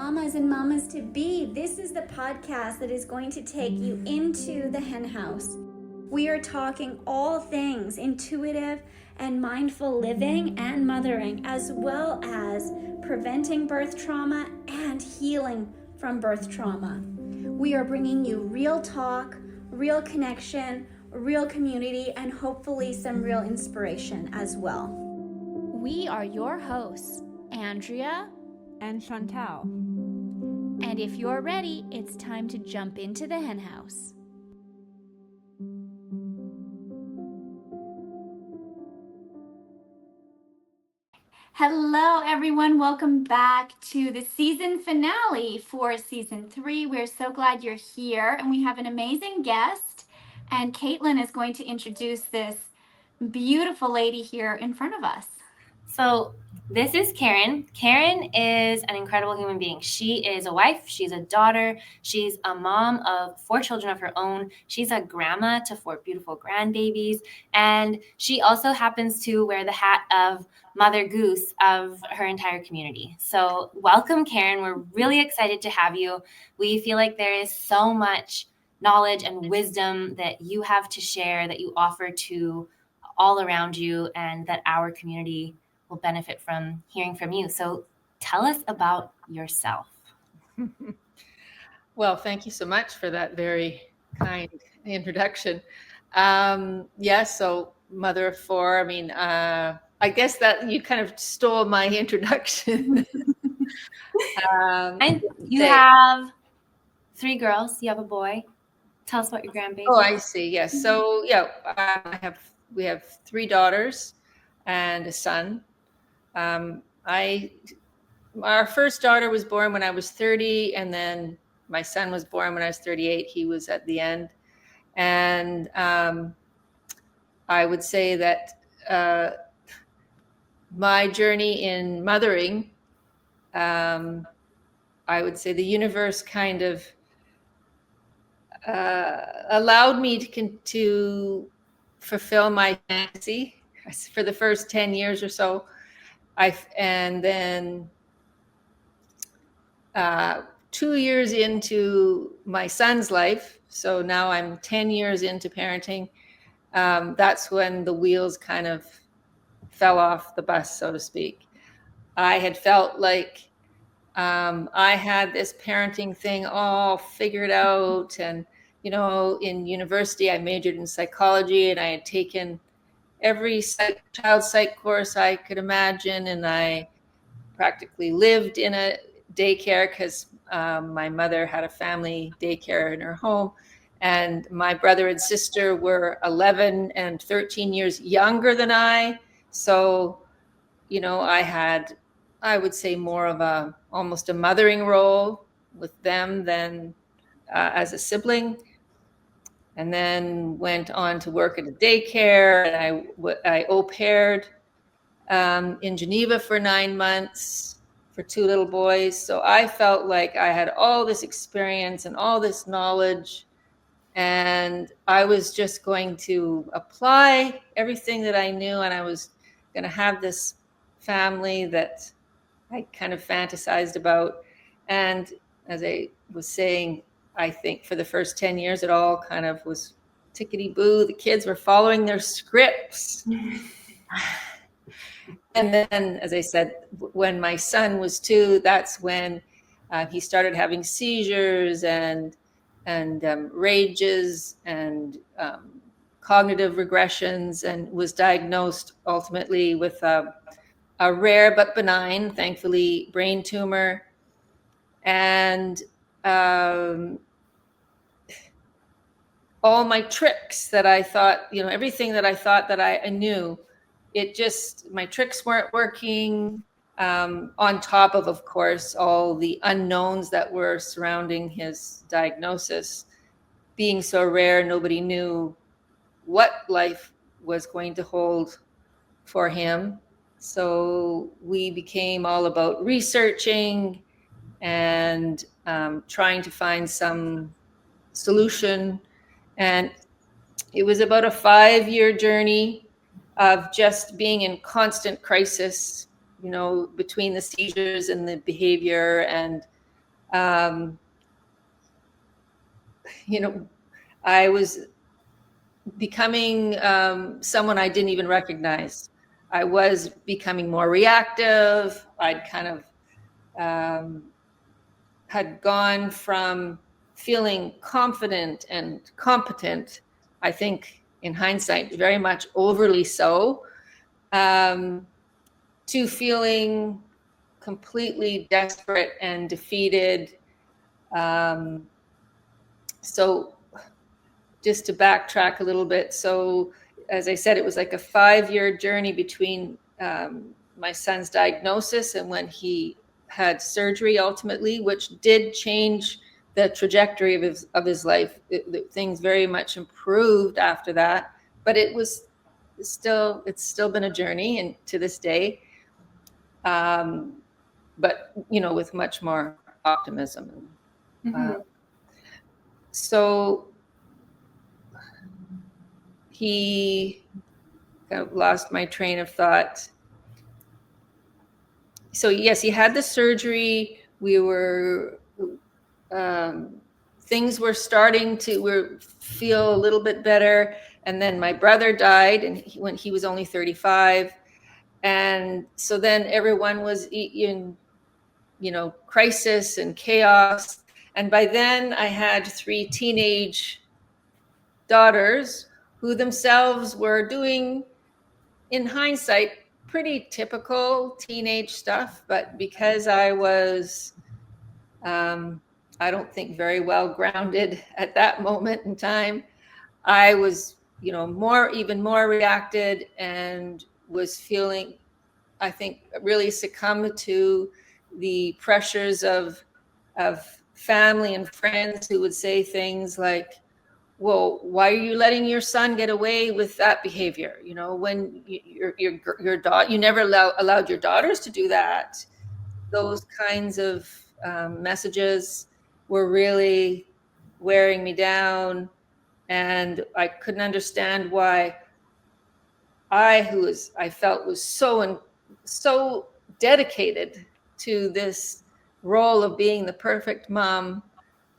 mamas and mamas to be. This is the podcast that is going to take you into the Hen House. We are talking all things intuitive and mindful living and mothering, as well as preventing birth trauma and healing from birth trauma. We are bringing you real talk, real connection, real community, and hopefully some real inspiration as well. We are your hosts, Andrea and Chantal. And if you're ready, it's time to jump into the Hen House. Hello, everyone. Welcome back to the season finale for season 3. We're so glad you're here, and we have an amazing guest. And Caitlin is going to introduce this beautiful lady here in front of us. So this is Carin. Carin is an incredible human being. She is a wife. She's a daughter. She's a mom of 4 children of her own. She's a grandma to 4 beautiful grandbabies. And she also happens to wear the hat of Mother Goose of her entire community. So welcome, Carin. We're really excited to have you. We feel like there is so much knowledge and wisdom that you have to share, that you offer to all around you, and that our community will benefit from hearing from you. So tell us about yourself. Well, thank you so much for that very kind introduction. So mother of 4. I mean, I guess that you kind of stole my introduction. You have 3 girls. You have a boy. Tell us about your grandbaby. Oh, I see. Yes. So we have 3 daughters and a son. Our first daughter was born when I was 30, and then my son was born when I was 38. He was at the end. And I would say that my journey in mothering, I would say the universe kind of allowed me to fulfill my fantasy for the first 10 years or so. And then 2 years into my son's life, so now I'm 10 years into parenting, that's when the wheels kind of fell off the bus, so to speak. I had felt like I had this parenting thing all figured out. And, in university, I majored in psychology, and I had taken every child psych course I could imagine. And I practically lived in a daycare because my mother had a family daycare in her home. And my brother and sister were 11 and 13 years younger than I. So, I had, I would say, more of almost a mothering role with them than as a sibling. And then went on to work at a daycare, and I au paired in Geneva for 9 months for 2 little boys. So I felt like I had all this experience and all this knowledge, and I was just going to apply everything that I knew, and I was going to have this family that I kind of fantasized about. And as I was saying, I think for the first 10 years, it all kind of was tickety-boo. The kids were following their scripts. And then, as I said, when my son was 2, that's when he started having seizures and rages and cognitive regressions, and was diagnosed ultimately with a rare but benign, thankfully, brain tumor. And all my tricks that I thought, everything that I thought that I knew, my tricks weren't working, on top of course, all the unknowns that were surrounding his diagnosis. Being so rare, nobody knew what life was going to hold for him. So we became all about researching and trying to find some solution. And it was about a 5-year journey of just being in constant crisis, between the seizures and the behavior, and Um, I was becoming someone I didn't even recognize. I was becoming more reactive. I'd kind of had gone from feeling confident and competent, I think in hindsight, very much overly so, to feeling completely desperate and defeated. So just to backtrack a little bit. So as I said, it was like a 5-year journey between my son's diagnosis and when he had surgery ultimately, which did change the trajectory of his life. Things very much improved after that, but it's still been a journey, and to this day, but with much more optimism. So he kind of lost my train of thought. So yes, he had the surgery. We were things were starting to feel a little bit better, and then my brother died, and when he was only 35, and so then everyone was in crisis and chaos. And by then I had 3 teenage daughters who themselves were doing, in hindsight, pretty typical teenage stuff. But because I was, I don't think, very well grounded at that moment in time, I was, even more reacted, and was feeling, I think, really succumbed to the pressures of family and friends who would say things like, well, why are you letting your son get away with that behavior? When your daughter, you never allowed your daughters to do that. Those kinds of messages were really wearing me down, and I couldn't understand why I felt was so dedicated to this role of being the perfect mom,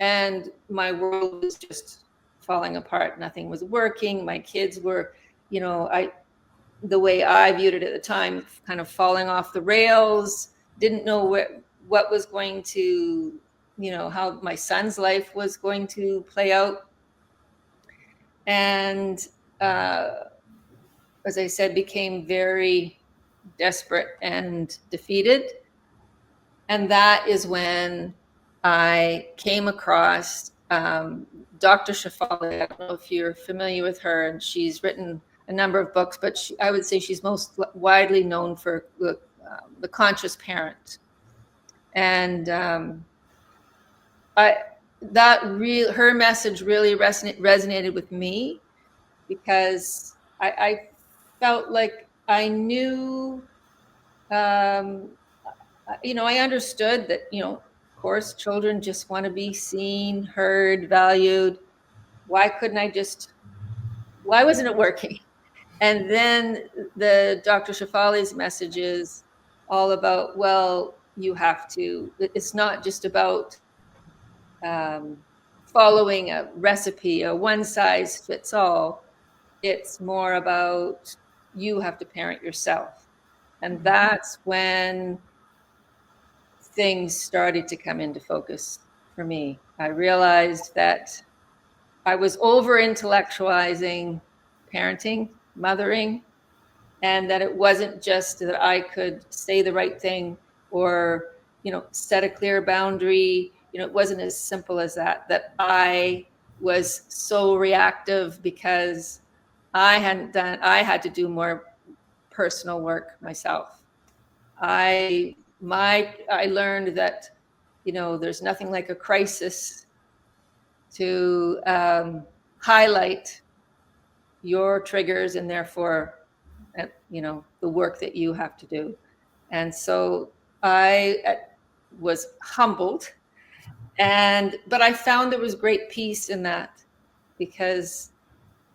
and my world was just falling apart. Nothing was working. My kids were, the way I viewed it at the time, kind of falling off the rails. Didn't know what was going to, how my son's life was going to play out. And as I said, became very desperate and defeated. And that is when I came across Dr. Shefali. I don't know if you're familiar with her, and she's written a number of books, but I would say she's most widely known for the conscious parent. And her message really resonated with me, because I felt like I knew, I understood that, of course, children just want to be seen, heard, valued. Why wasn't it working? And then the Dr. Shefali's message is all about, well, it's not just about following a recipe, a one size fits all. It's more about you have to parent yourself. And that's when things started to come into focus for me. I realized that I was over intellectualizing parenting, mothering, and that it wasn't just that I could say the right thing or, set a clear boundary. It wasn't as simple as that I was so reactive because I had to do more personal work myself. I learned that, there's nothing like a crisis to highlight your triggers, and therefore, the work that you have to do. And so I was humbled, but I found there was great peace in that, because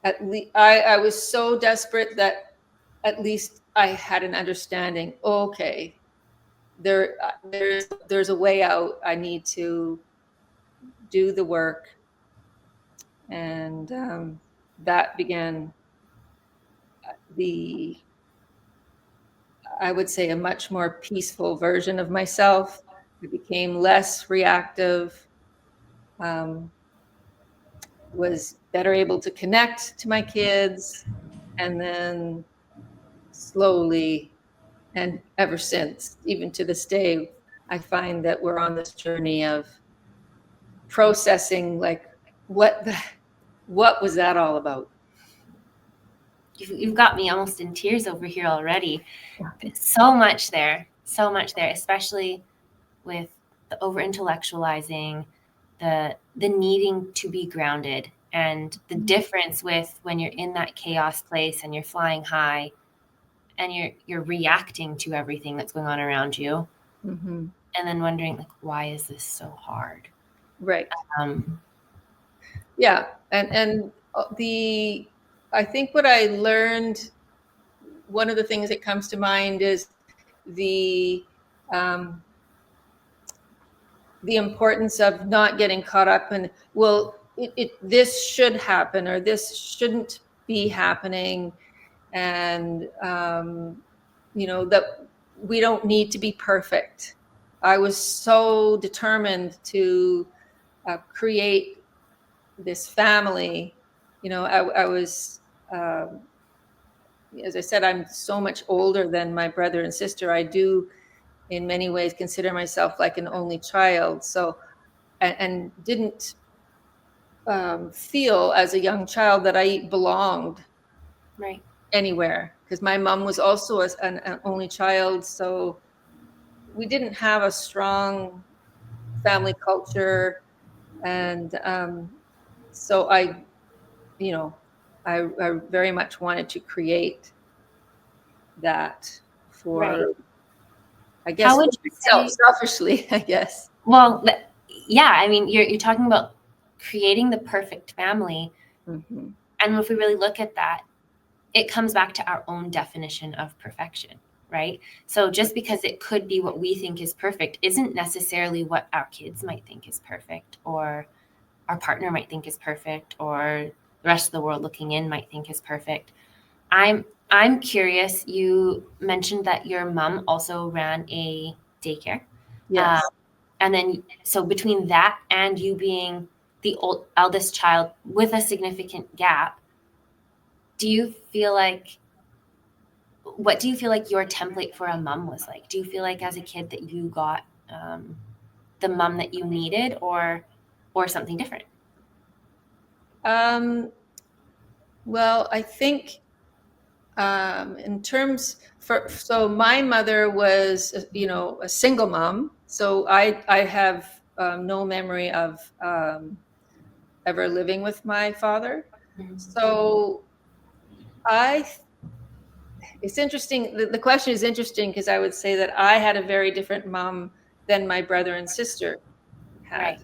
I was so desperate that at least I had an understanding. Okay, there's a way out. I need to do the work, and that began I would say, a much more peaceful version of myself. I became less reactive, was better able to connect to my kids, and then slowly, and ever since, even to this day, I find that we're on this journey of processing, like, what was that all about? You've got me almost in tears over here already. So much there, especially with the over intellectualizing, the needing to be grounded, and the difference with when you're in that chaos place and you're flying high and you're reacting to everything that's going on around you, Mm-hmm. and then wondering, like, why is this so hard? Right. Yeah, and I think what I learned, one of the things that comes to mind is the importance of not getting caught up in, well, this should happen or this shouldn't be happening, and that we don't need to be perfect. I was so determined to create this family. I was, as I said, I'm so much older than my brother and sister. I do in many ways consider myself like an only child. So, and didn't feel as a young child that I belonged Right. anywhere, because my mom was also an only child. So we didn't have a strong family culture. And so I very much wanted to create that for, Right. I guess, How would you say, selfishly, I guess. Well, yeah, I mean, you're talking about creating the perfect family. Mm-hmm. And if we really look at that, it comes back to our own definition of perfection, right? So just because it could be what we think is perfect isn't necessarily what our kids might think is perfect, or our partner might think is perfect, or the rest of the world looking in might think is perfect. I'm curious, you mentioned that your mom also ran a daycare. Yes. And then, so between that and you being the eldest child with a significant gap, what do you feel like your template for a mom was like? Do you feel like as a kid that you got the mom that you needed, or something different? Well, I think in terms so my mother was, a single mom. So I have no memory of ever living with my father. Mm-hmm. So it's interesting. The question is interesting because I would say that I had a very different mom than my brother and sister had.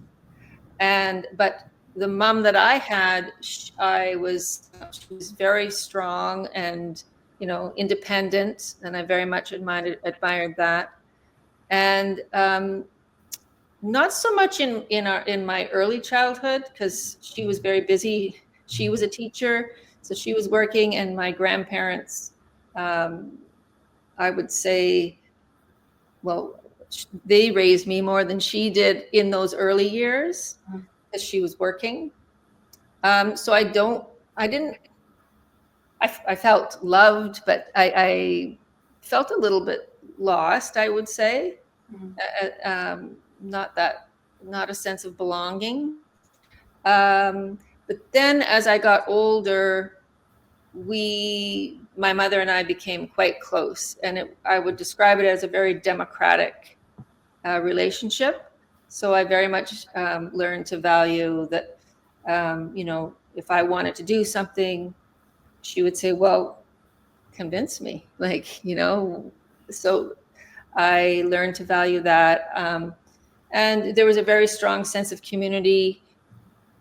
Right. But the mom that I had, she was very strong and, independent. And I very much admired that. And not so much in my early childhood, because she was very busy. She was a teacher, so she was working, and my grandparents, I would say, well, they raised me more than she did in those early years, because she was working. So I felt loved, but I felt a little bit lost, I would say. Mm-hmm. Not a sense of belonging. But then as I got older, my mother and I became quite close, and I would describe it as a very democratic relationship. So I very much learned to value that, if I wanted to do something, she would say, well, convince me, so I learned to value that. And there was a very strong sense of community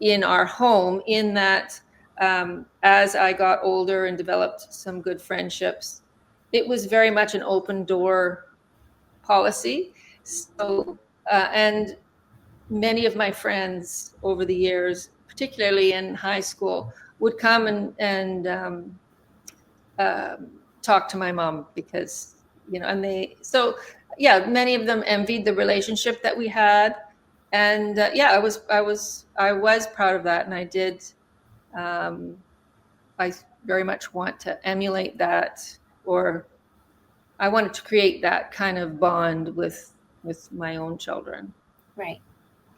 in our home, in that as I got older and developed some good friendships, it was very much an open door policy. So, and many of my friends over the years, particularly in high school, would come and talk to my mom because, and many of them envied the relationship that we had. And I was proud of that. And I did, I very much want to emulate that, or I wanted to create that kind of bond with my own children. Right.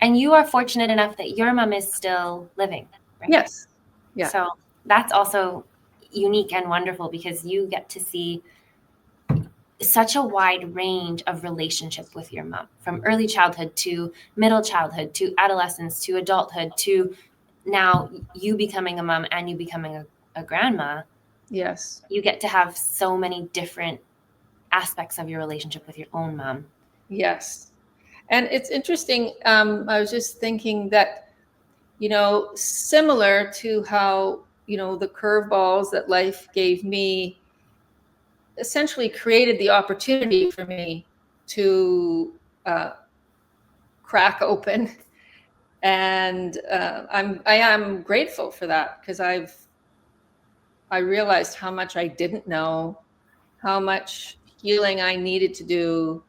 And you are fortunate enough that your mom is still living, right? Yes. Yeah. So that's also unique and wonderful because you get to see such a wide range of relationship with your mom, from early childhood to middle childhood to adolescence to adulthood to now you becoming a mom and you becoming a grandma. Yes. You get to have so many different aspects of your relationship with your own mom. Yes. And it's interesting. I was just thinking that, similar to how, the curveballs that life gave me essentially created the opportunity for me to crack open. And I am grateful for that because I realized how much I didn't know, how much healing I needed to do,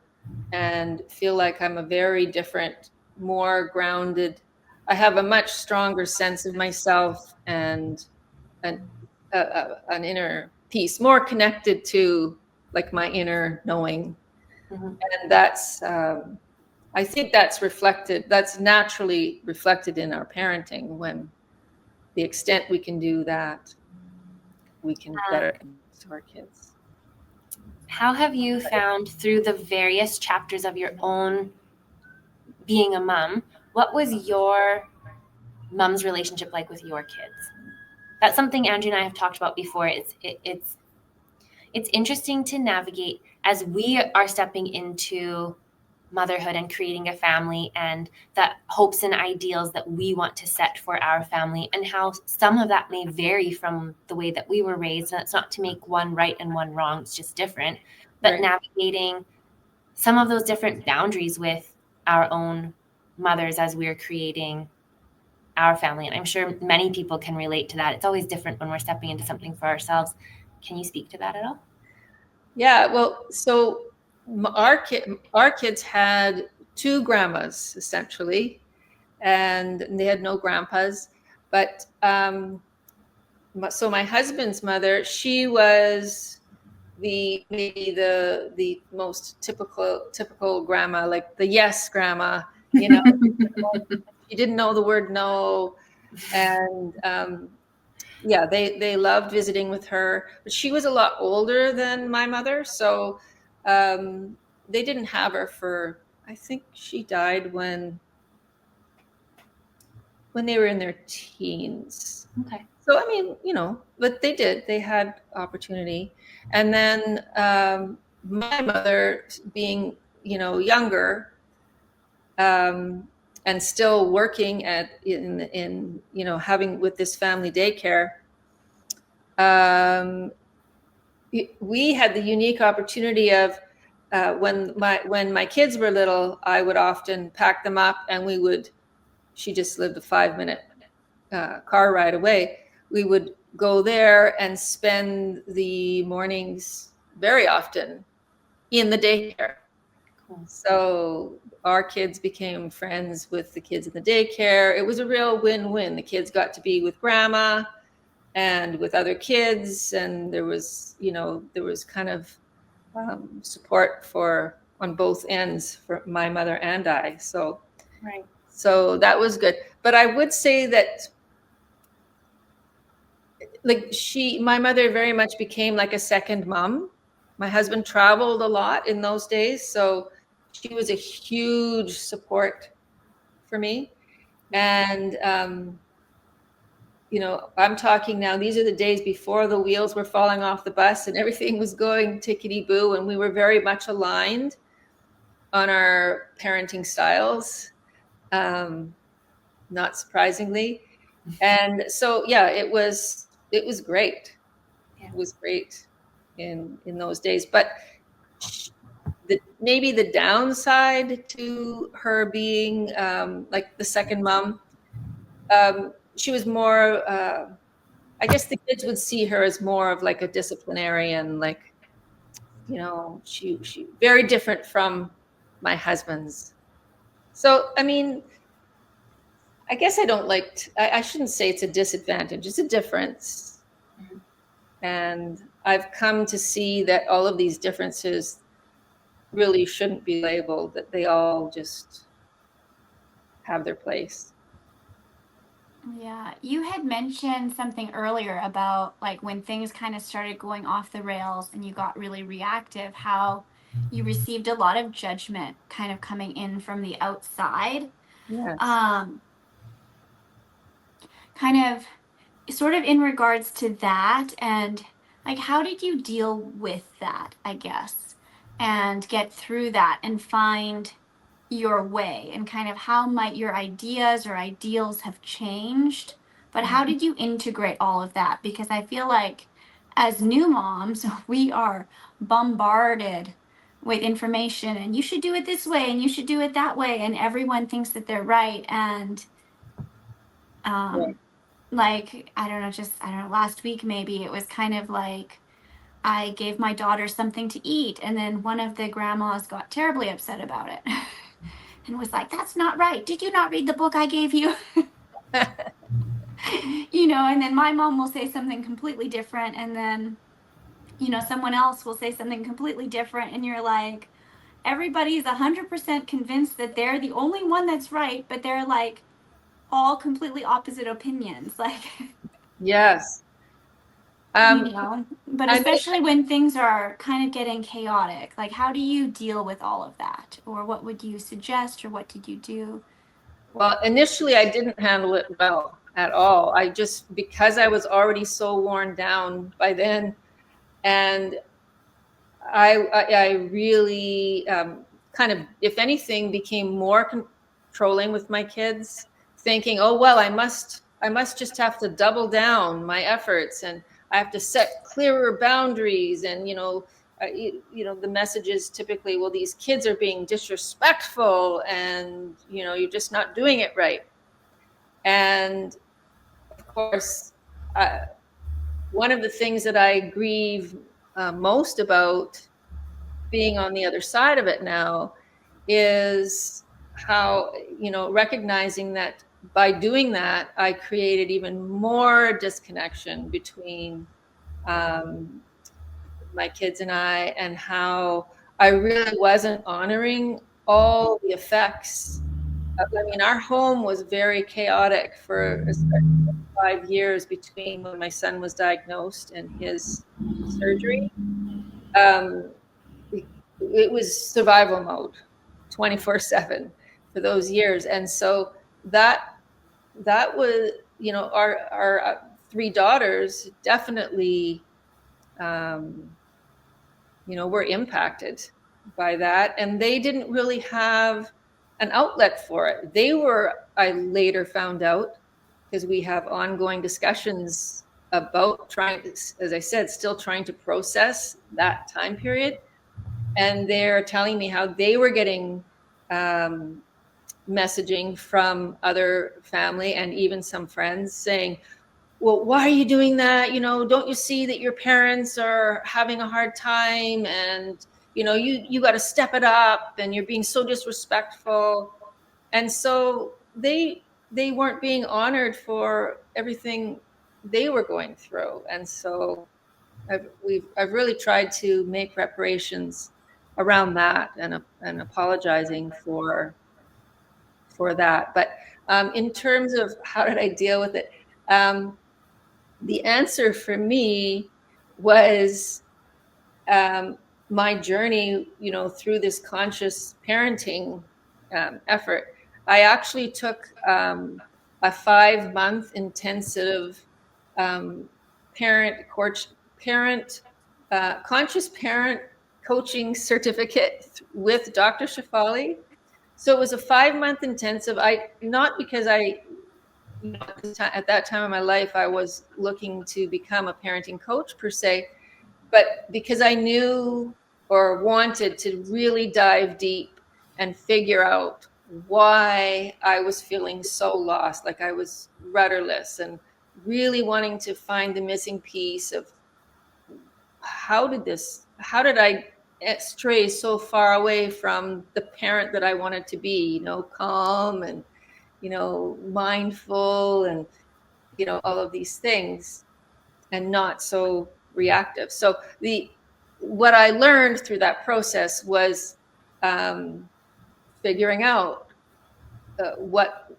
and feel like I'm a very different, more grounded. I have a much stronger sense of myself and an inner peace, more connected to like my inner knowing. Mm-hmm. And that's, I think that's naturally reflected in our parenting. When the extent we can do that, we can better connect to our kids. How have you found through the various chapters of your own being a mom, what was your mom's relationship like with your kids? That's something Andrew and I have talked about before. It's interesting to navigate as we are stepping into motherhood and creating a family and the hopes and ideals that we want to set for our family, and how some of that may vary from the way that we were raised. And it's not to make one right and one wrong, it's just different. But Right. Navigating some of those different boundaries with our own mothers as we're creating our family. And I'm sure many people can relate to that. It's always different when we're stepping into something for ourselves. Can you speak to that at all? Yeah, well, so our kids had two grandmas essentially, and they had no grandpas. But so my husband's mother, she was maybe the most typical grandma, like the yes grandma. She didn't know the word no, and they loved visiting with her. But she was a lot older than my mother, so they didn't have her for. I think she died when they were in their teens. Okay. So I mean, but they had opportunity. And then my mother, being younger, and still working in having with this family daycare, we had the unique opportunity of when my kids were little, I would often pack them up, and she just lived a 5-minute car ride away. We would go there and spend the mornings very often in the daycare. Cool. So our kids became friends with the kids in the daycare. It was a real win-win. The kids got to be with grandma and with other kids, and there was kind of support on both ends for my mother and I. So Right. So that was good. But I would say that my mother very much became like a second mom. My husband traveled a lot in those days, so she was a huge support for me. And I'm talking now, these are the days before the wheels were falling off the bus and everything was going tickety-boo, and we were very much aligned on our parenting styles, not surprisingly. And so, it was great. Yeah. It was great in those days. But maybe the downside to her being like the second mom. She was more, I guess the kids would see her as more of like a disciplinarian, like, you know, she very different from my husband's. So, I mean, I guess I shouldn't say it's a disadvantage, it's a difference. And I've come to see that all of these differences really shouldn't be labeled, that they all just have their place. Yeah, you had mentioned something earlier about like when things kind of started going off the rails and you got really reactive, how you received a lot of judgment kind of coming in from the outside. Yes. Um, kind of sort of in regards to that, and like how did you deal with that, I guess, and get through that and find your way, and kind of how might your ideas or ideals have changed, but how did you integrate all of that? Because I feel like as new moms we are bombarded with information, and you should do it this way and you should do it that way, and everyone thinks that they're right. And Yeah. um like I don't know, last week maybe it was kind of like I gave my daughter something to eat, and then one of the grandmas got terribly upset about it and was like, "That's not right. Did you not read the book I gave you?" You know, and then my mom will say something completely different, and then, you know, someone else will say something completely different, and you're like, everybody's 100% convinced that they're the only one that's right, but they're like all completely opposite opinions. Like, Yes. you know, but I mean, especially when things are kind of getting chaotic, like how do you deal with all of that, or what would you suggest, or what did you do? well, initially I didn't handle it well at all. I just, because I was already so worn down by then, and I really kind of, if anything, became more controlling with my kids, thinking, oh well, I must just have to double down my efforts, and I have to set clearer boundaries. And you know, the messages typically, well, these kids are being disrespectful, and you know, you're just not doing it right. And of course, uh, one of the things that I grieve most about being on the other side of it now is how, you know, recognizing that by doing that, I created even more disconnection between um, my kids and I, and how I really wasn't honoring all the effects. I mean, our home was very chaotic for especially 5 years between when my son was diagnosed and his surgery. Um, it was survival mode 24/7 for those years. And so that was, you know, our three daughters definitely you know, were impacted by that, and they didn't really have an outlet for it. They were, I later found out, because we have ongoing discussions about trying, as I said, still trying to process that time period. And they're telling me how they were getting messaging from other family and even some friends saying, well, why are you doing that? You know, don't you see that your parents are having a hard time, and you know, you got to step it up, and you're being so disrespectful. And so they weren't being honored for everything they were going through. And so I've really tried to make reparations around that, and apologizing for that. But in terms of how did I deal with it, the answer for me was my journey, you know, through this conscious parenting effort. I actually took a 5-month intensive um, parent coach, parent conscious parent coaching certificate with Dr. Shafali. So it was a 5-month intensive. I not because I, you know, at that time of my life, I was looking to become a parenting coach per se, but because I knew, or wanted to really dive deep and figure out why I was feeling so lost, like I was rudderless, and really wanting to find the missing piece of how did I stray so far away from the parent that I wanted to be, calm and, mindful and, all of these things, and not so reactive. So what I learned through that process was figuring out what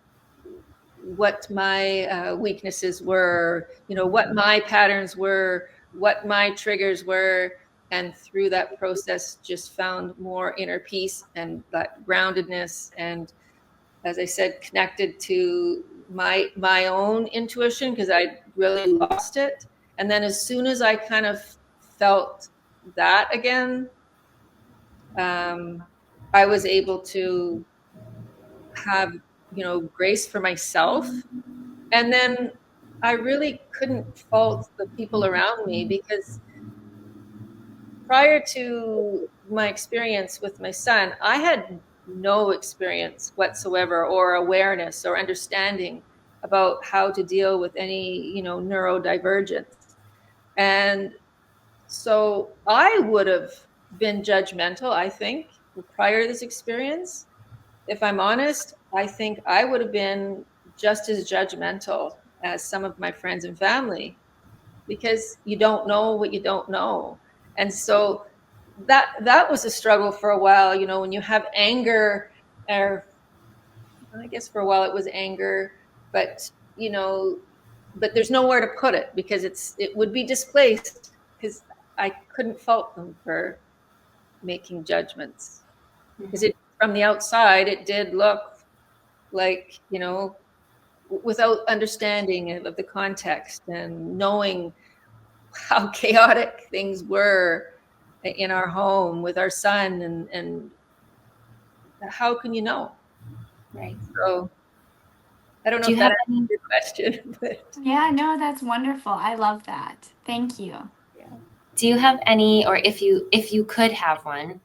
my weaknesses were, what my patterns were, what my triggers were, and through that process just found more inner peace and that groundedness, and, as I said, connected to my own intuition, because I really lost it. And then as soon as I kind of felt that again, I was able to have, grace for myself. And then I really couldn't fault the people around me, because prior to my experience with my son, I had no experience whatsoever, or awareness or understanding about how to deal with any, neurodivergence. And so I would have been judgmental, I think, prior to this experience. If I'm honest, I think I would have been just as judgmental as some of my friends and family, because you don't know what you don't know. And so that was a struggle for a while, when you have anger, or I guess for a while it was anger, but but there's nowhere to put it, because it would be displaced, because I couldn't fault them for making judgments, because from the outside it did look like, without understanding of the context and knowing how chaotic things were in our home with our son, and how can you know? Right. So I don't know Do if you that have any answers your question, but Yeah, no, that's wonderful. I love that. Thank you. do you have any, or if you could have one,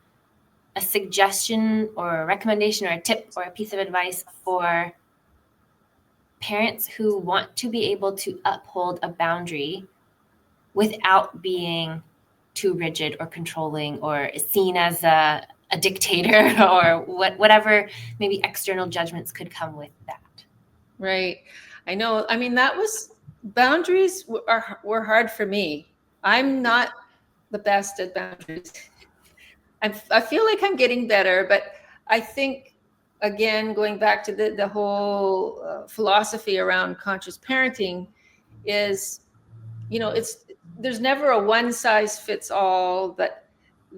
a suggestion or a recommendation or a tip or a piece of advice for parents who want to be able to uphold a boundary without being too rigid or controlling or seen as a dictator or whatever maybe external judgments could come with that? right. I know. I mean, boundaries were hard for me. I'm not the best at boundaries. I feel like I'm getting better, but I think, again, going back to the whole philosophy around conscious parenting is, there's never a one size fits all, but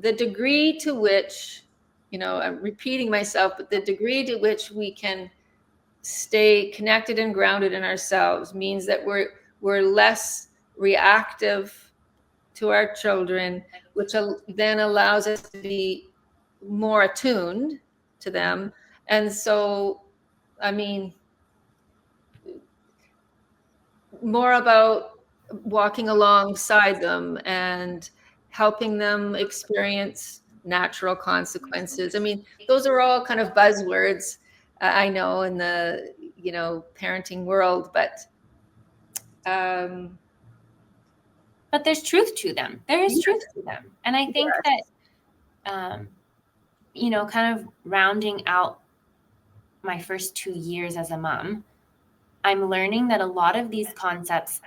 the degree to which, I'm repeating myself, but the degree to which we can stay connected and grounded in ourselves means that we're less reactive to our children, which then allows us to be more attuned to them. And so, I mean, more about walking alongside them and helping them experience natural consequences. I mean, those are all kind of buzzwords, I know, in the parenting world, but there's truth to them. There is truth to them, and I think that kind of rounding out my first 2 years as a mom, I'm learning that a lot of these concepts,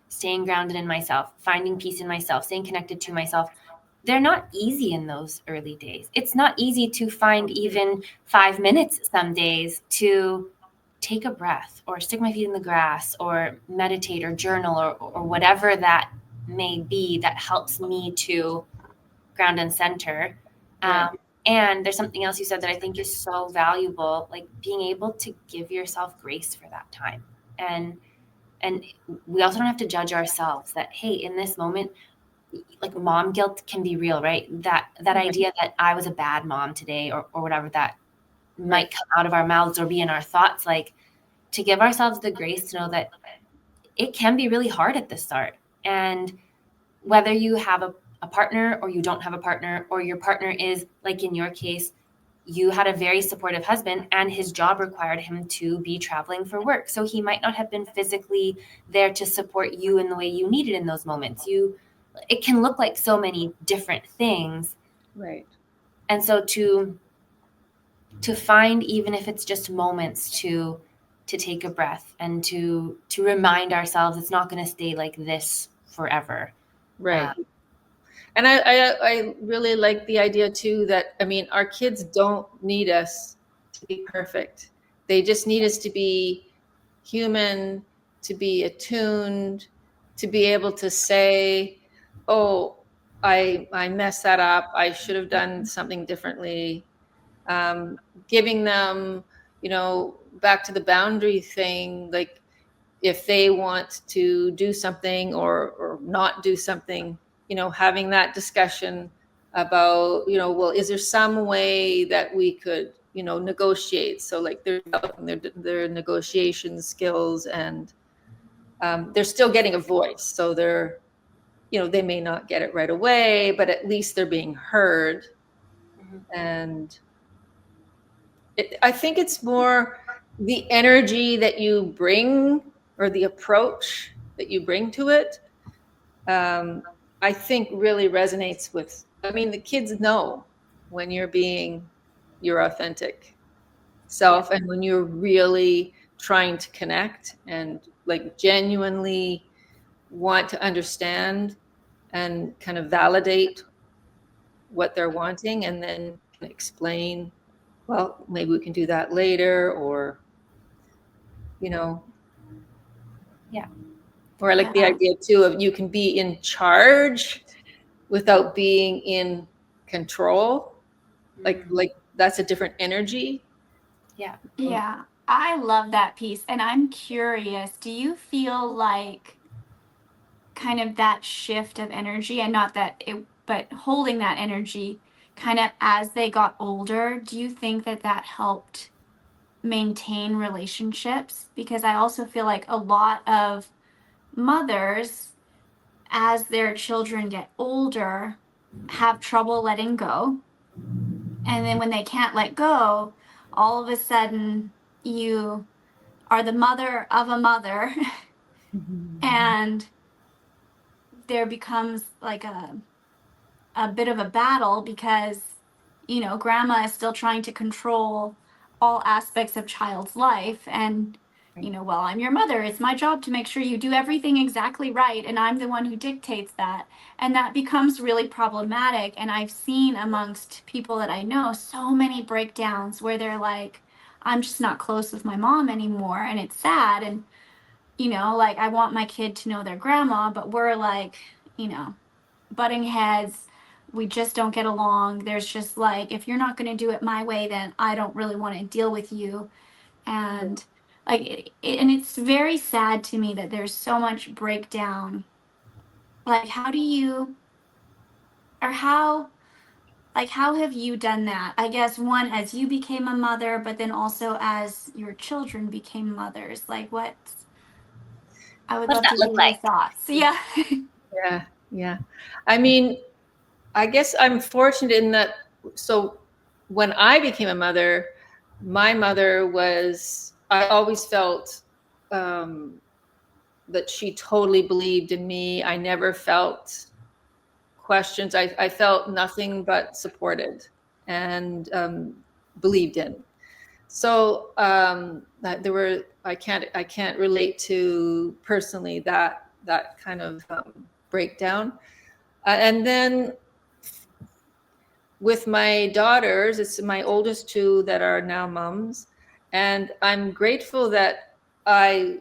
staying grounded in myself, finding peace in myself, staying connected to myself, they're not easy in those early days. It's not easy to find even 5 minutes some days to take a breath or stick my feet in the grass or meditate or journal or whatever that may be that helps me to ground and center. Right. And there's something else you said that I think is so valuable, like being able to give yourself grace for that time. And we also don't have to judge ourselves that, hey, in this moment, like mom guilt can be real, right? That idea that I was a bad mom today or whatever that might come out of our mouths or be in our thoughts, like to give ourselves the grace to know that it can be really hard at the start. And whether you have a partner or you don't have a partner, or your partner is, like in your case, you had a very supportive husband and his job required him to be traveling for work. So he might not have been physically there to support you in the way you needed in those moments. It can look like so many different things. Right. And so to find, even if it's just moments, to take a breath and to remind ourselves it's not going to stay like this forever. Right. And I really like the idea too that, I mean, our kids don't need us to be perfect. They just need us to be human, to be attuned, to be able to say, oh, I messed that up. I should have done something differently. Giving them, back to the boundary thing, like if they want to do something or not do something, having that discussion about, well, is there some way that we could, negotiate? So like they're developing their negotiation skills, and they're still getting a voice. So they may not get it right away, but at least they're being heard. And I think it's more the energy that you bring, or the approach that you bring to it. I think really resonates with, I mean, the kids know when you're being your authentic self, and when you're really trying to connect and like genuinely want to understand and kind of validate what they're wanting, and then explain, well, maybe we can do that later, or Yeah. Or I like the idea too of you can be in charge without being in control. Like that's a different energy. Yeah. Yeah, I love that piece. And I'm curious, do you feel like kind of that shift of energy, and not that it, but holding that energy kind of as they got older, do you think that that helped maintain relationships? Because I also feel like a lot of mothers, as their children get older, have trouble letting go. And then when they can't let go, all of a sudden you are the mother of a mother and there becomes like a bit of a battle because grandma is still trying to control all aspects of child's life, and well, I'm your mother, it's my job to make sure you do everything exactly right, and I'm the one who dictates that. And that becomes really problematic, and I've seen amongst people that I know so many breakdowns where they're like, I'm just not close with my mom anymore, and it's sad. And like, I want my kid to know their grandma, but we're like, butting heads. We just don't get along. There's just like, if you're not going to do it my way, then I don't really want to deal with you. And like, and it's very sad to me that there's so much breakdown. Like, how do you, or how, like, how have you done that? I guess one, as you became a mother, but then also as your children became mothers. Like, I would What does love that to look hear your like? thoughts. Yeah. Yeah. I mean, I guess I'm fortunate in that. So when I became a mother, my mother I always felt that she totally believed in me. I never felt questions. I felt nothing but supported and believed in. So I can't relate to personally that kind of breakdown. And then with my daughters, it's my oldest two that are now moms, and I'm grateful that I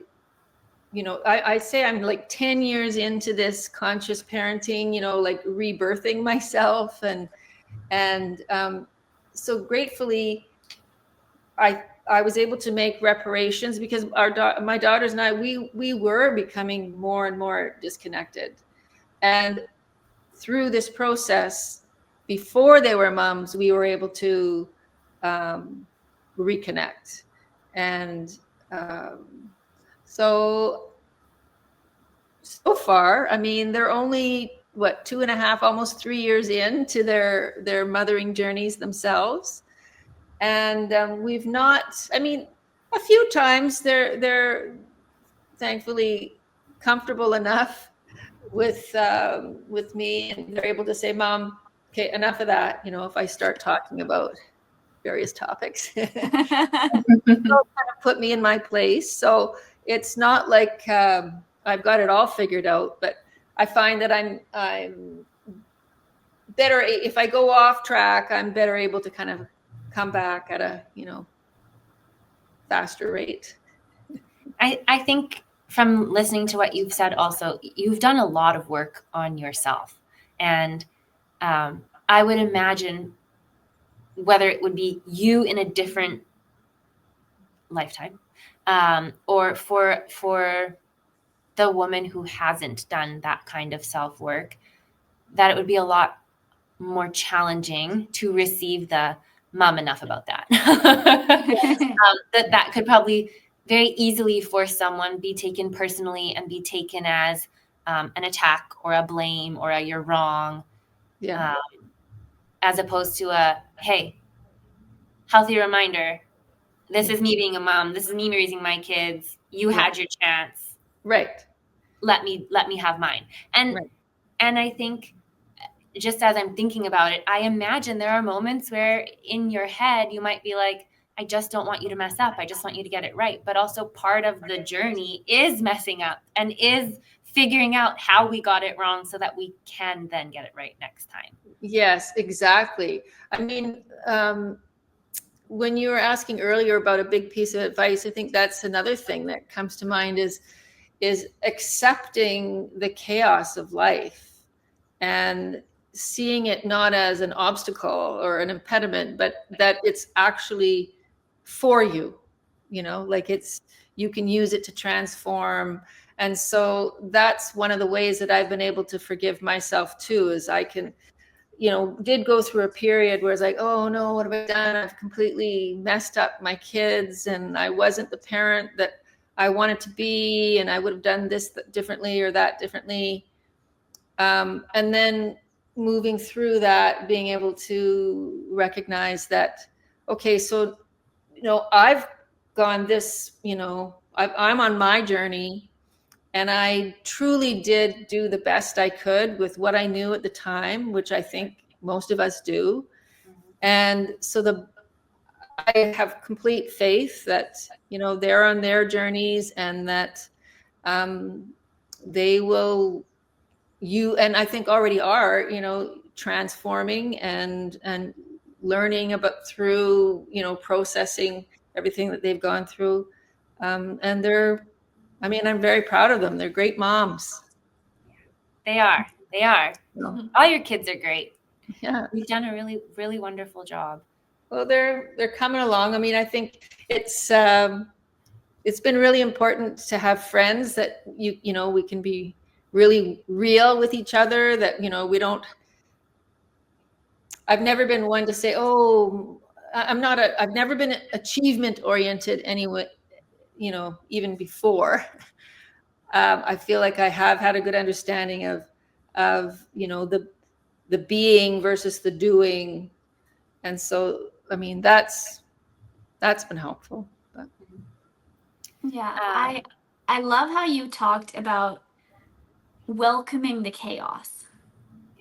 say I'm like 10 years into this conscious parenting, like rebirthing myself, and so gratefully I was able to make reparations, because my daughters and I, we were becoming more and more disconnected. And through this process, before they were moms, we were able to reconnect. And so far, I mean, they're only what, 2.5, almost 3 years into their mothering journeys themselves. And we've not, I mean, a few times they're thankfully comfortable enough with me, and they're able to say, Mom, okay, enough of that. You know, if I start talking about various topics, they'll kind of put me in my place. So it's not like I've got it all figured out, but I find that I'm better if I go off track. I'm better able to kind of come back at a, you know, faster rate. I think from listening to what you've said, also, you've done a lot of work on yourself. And I would imagine, whether it would be you in a different lifetime, or for the woman who hasn't done that kind of self-work, that it would be a lot more challenging to receive the "Mom, enough about that." That could probably very easily for someone be taken personally and be taken as an attack or a blame or a "you're wrong," as opposed to a "hey, healthy reminder. This is me being a mom. This is me raising my kids. You had your chance. Right. Let me have mine." And I think, just as I'm thinking about it, I imagine there are moments where in your head you might be like, I just don't want you to mess up. I just want you to get it right. But also part of the journey is messing up and is figuring out how we got it wrong so that we can then get it right next time. Yes, exactly. I mean, when you were asking earlier about a big piece of advice, I think that's another thing that comes to mind is accepting the chaos of life and seeing it not as an obstacle or an impediment, but that it's actually for you, you know, like you can use it to transform. And so that's one of the ways that I've been able to forgive myself too, is I can, you know, did go through a period where it's like, oh no, what have I done? I've completely messed up my kids, and I wasn't the parent that I wanted to be, and I would have done this differently or that differently. And then moving through that, being able to recognize that, okay, so, you know, I've gone this, you know, I'm on my journey, and I truly did do the best I could with what I knew at the time, which I think most of us do. And so I have complete faith that, you know, they're on their journeys, and that they will, and I think already are, you know, transforming and learning about through, you know, processing everything that they've gone through. And I'm very proud of them. They're great moms. They are. Yeah. All your kids are great. Yeah. You've done a really, really wonderful job. Well, they're coming along. I mean, I think it's been really important to have friends that you know, we can be really real with each other, that, you know, I've never been one to say, oh, I've never been achievement oriented anyway, you know, even before. I feel like I have had a good understanding of, you know, the being versus the doing. And so, I mean, that's been helpful. But. Yeah. I love how you talked about welcoming the chaos.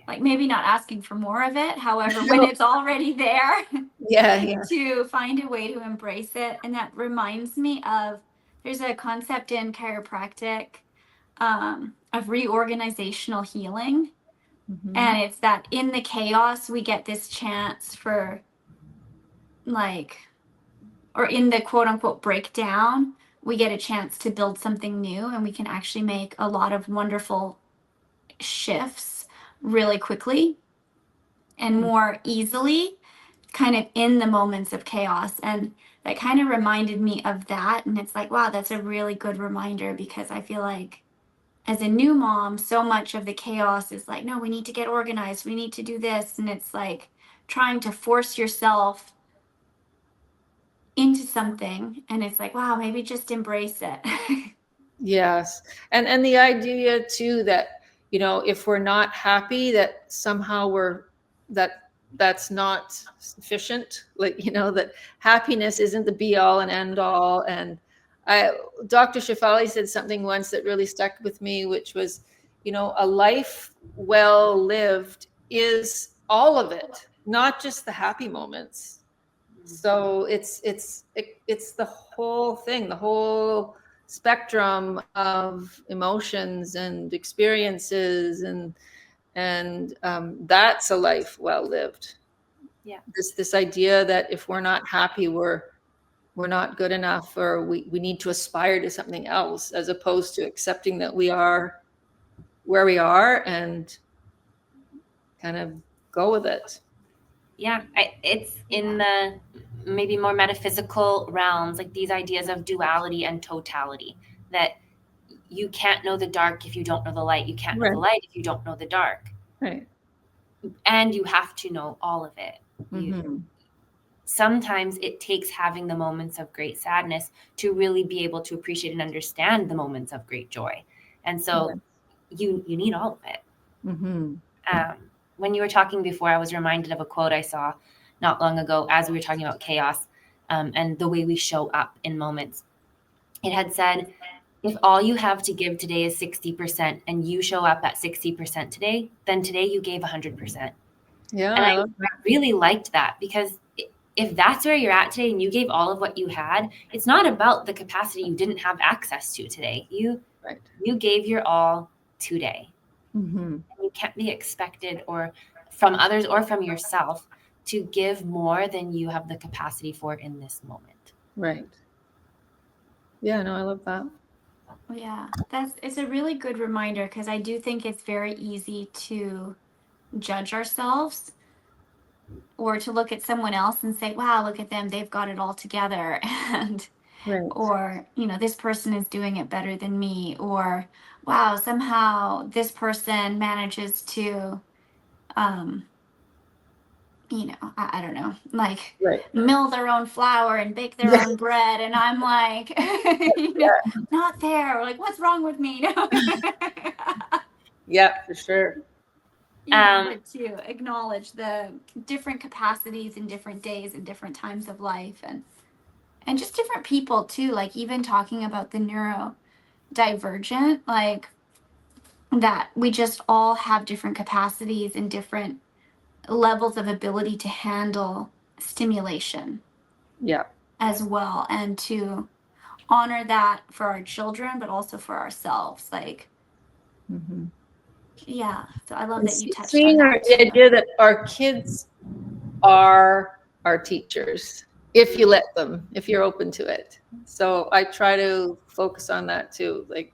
Like, maybe not asking for more of it. However, when it's already there, to find a way to embrace it. And that reminds me of, there's a concept in chiropractic of reorganizational healing. Mm-hmm. And it's that in the chaos, we get this chance for, like, or in the quote unquote breakdown, we get a chance to build something new, and we can actually make a lot of wonderful shifts really quickly and more easily, kind of in the moments of chaos. And that kind of reminded me of that. And it's like, wow, that's a really good reminder, because I feel like as a new mom, so much of the chaos is like, no, we need to get organized, we need to do this. And it's like trying to force yourself into something. And it's like, wow, maybe just embrace it. Yes. And the idea too that, if we're not happy, that somehow that's not sufficient. Like, that happiness isn't the be all and end all. And Dr. Shefali said something once that really stuck with me, which was, a life well lived is all of it, not just the happy moments. So it's the whole thing, the whole spectrum of emotions and experiences, and that's a life well lived. Yeah. This idea that if we're not happy, we're not good enough, or we need to aspire to something else, as opposed to accepting that we are where we are and kind of go with it. Yeah, it's in the maybe more metaphysical realms, like these ideas of duality and totality, that you can't know the dark if you don't know the light. You can't know the light if you don't know the dark. Right. And you have to know all of it. Mm-hmm. Sometimes it takes having the moments of great sadness to really be able to appreciate and understand the moments of great joy. And so you need all of it. Mm-hmm. When you were talking before, I was reminded of a quote I saw not long ago as we were talking about chaos and the way we show up in moments. It had said, if all you have to give today is 60% and you show up at 60% today, then today you gave 100%. Yeah. And I really liked that, because if that's where you're at today and you gave all of what you had, it's not about the capacity you didn't have access to today. You gave your all today. Mm-hmm. You can't be expected or from others or from yourself to give more than you have the capacity for in this moment. Right. Yeah, no, I love that. Yeah, it's a really good reminder, because I do think it's very easy to judge ourselves or to look at someone else and say, wow, look at them, they've got it all together. And or, this person is doing it better than me, or wow, somehow this person manages to I don't know, like mill their own flour and bake their own bread, and I'm like, not there. Like, what's wrong with me? Yeah, for sure. But to acknowledge the different capacities in different days and different times of life, and just different people too. Like, even talking about the neurodivergent, like that we just all have different capacities and different levels of ability to handle stimulation as well, and to honor that for our children, but also for ourselves. Like, so I love that you touched on that too. The idea that our kids are our teachers, if you let them, if you're open to it. So I try to focus on that too, like,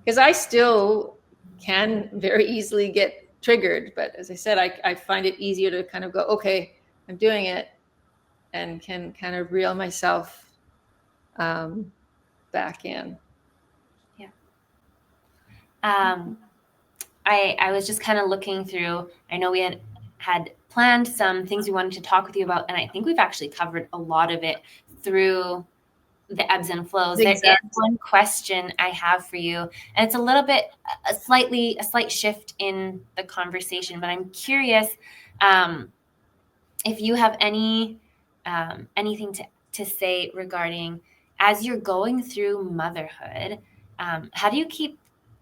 because I still can very easily get triggered, but as I said, I find it easier to kind of go, okay, I'm doing it, and can kind of reel myself back in. I was just kind of looking through. I know we had planned some things we wanted to talk with you about, and I think we've actually covered a lot of it through the ebbs and flows. There is one question I have for you, and it's a little bit a slight shift in the conversation, but I'm curious if you have anything to say regarding, as you're going through motherhood, how do you keep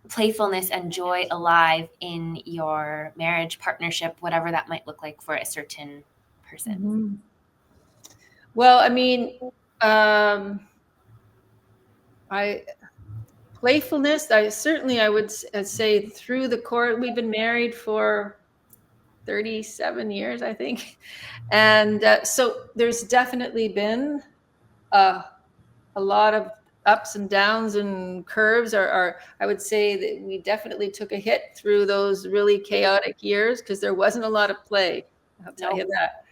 playfulness and joy alive in your marriage, partnership, whatever that might look like for a certain person? Well, I mean, playfulness, I would say through the course, we've been married for 37 years, I think. And so there's definitely been a lot of ups and downs and curves. I would say that we definitely took a hit through those really chaotic years, because there wasn't a lot of play. I'll tell you that.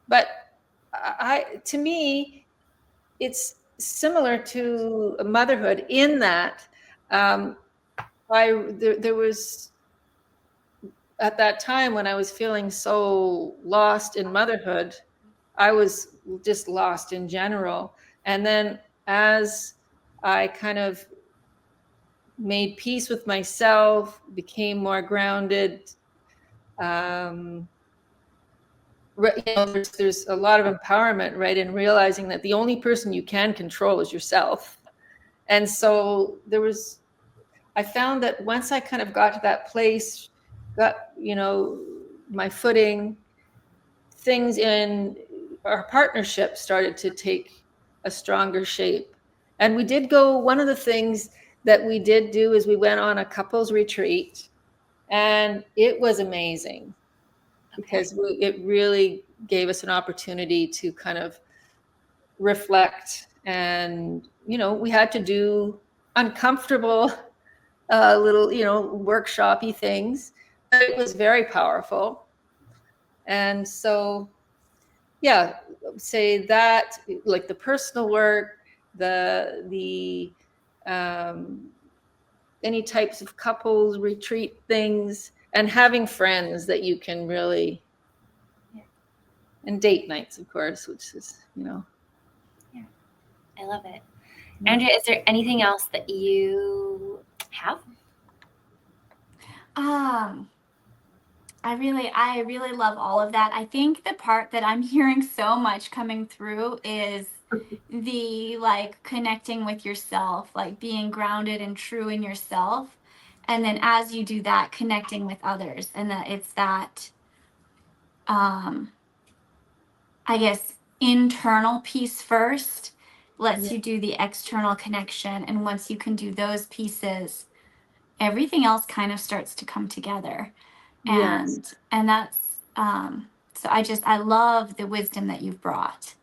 But to me, it's similar to motherhood in that there was, at that time when I was feeling so lost in motherhood, I was just lost in general. And then as I kind of made peace with myself, became more grounded. There's a lot of empowerment, right, in realizing that the only person you can control is yourself. And so I found that once I kind of got to that place, got, my footing, things in our partnership started to take a stronger shape. And one of the things that we did do is we went on a couples retreat, and it was amazing because it really gave us an opportunity to kind of reflect. And, we had to do uncomfortable little, workshopy things, but it was very powerful. And so, yeah, say that, like the personal work, the any types of couples retreat things, and having friends that you can really, and date nights, of course, which is, Yeah, I love it. Andrea, is there anything else that you have? I really love all of that. I think the part that I'm hearing so much coming through is the like connecting with yourself, like being grounded and true in yourself. And then as you do that, connecting with others. And that it's that, I guess, internal piece first lets you do the external connection. And once you can do those pieces, everything else kind of starts to come together. yes. And that's so I love the wisdom that you've brought.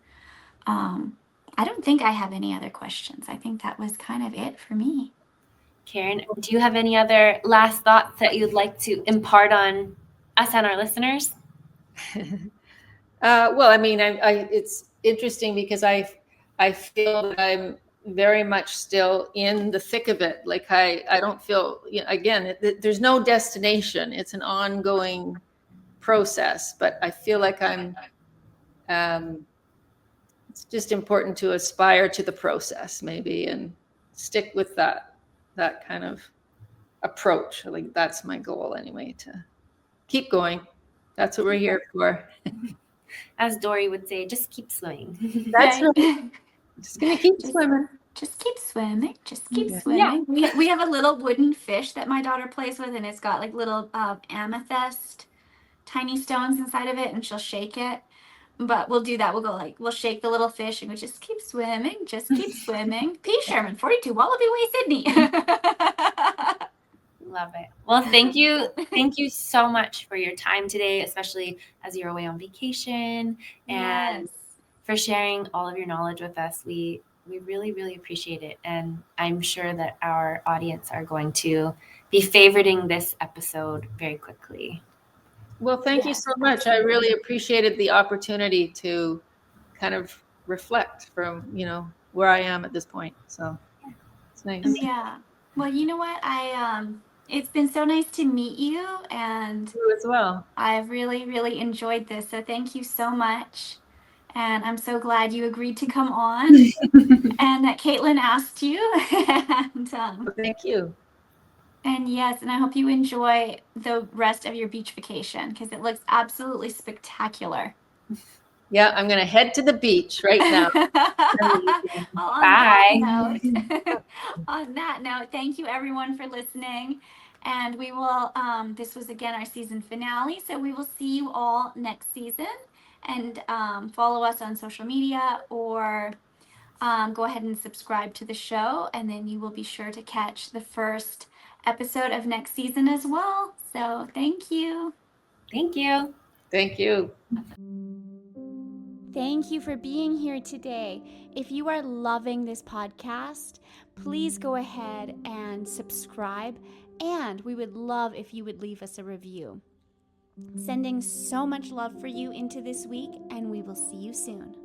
I don't think I have any other questions. I think that was kind of it for me. Carin, do you have any other last thoughts that you'd like to impart on us and our listeners? Well, I mean, it's interesting because I feel that I'm very much still in the thick of it. Like I don't feel, again, there's no destination. It's an ongoing process, but I feel like it's just important to aspire to the process maybe, and stick with that kind of approach. Like that's my goal anyway, to keep going. That's what we're here for. As Dory would say, just keep swimming. That's right. Just gonna keep swimming. Just keep swimming. Just keep swimming. We have a little wooden fish that my daughter plays with, and it's got like little amethyst, tiny stones inside of it, and she'll shake it. But we'll do that. We'll shake the little fish and we just keep swimming. Just keep swimming. P. Sherman, 42 Wallaby Way, Sydney. Love it. Well, thank you. Thank you so much for your time today, especially as you're away on vacation, and for sharing all of your knowledge with us. We really, really appreciate it. And I'm sure that our audience are going to be favoriting this episode very quickly. Well, thank you so much. Absolutely. I really appreciated the opportunity to kind of reflect from, where I am at this point. So it's nice. Yeah. Well, you know what? It's been so nice to meet you, and you as well. I've really, really enjoyed this. So thank you so much. And I'm so glad you agreed to come on and that Caitlin asked you. And thank you. And yes, and I hope you enjoy the rest of your beach vacation because it looks absolutely spectacular. Yeah, I'm going to head to the beach right now. Well, Bye. On that note, thank you everyone for listening. And we will, this was again our season finale. So we will see you all next season. And follow us on social media, or go ahead and subscribe to the show. And then you will be sure to catch the first episode of next season as well. So thank you. Thank you. Thank you. Thank you for being here today. If you are loving this podcast, please go ahead and subscribe, and we would love if you would leave us a review. Sending so much love for you into this week, and we will see you soon.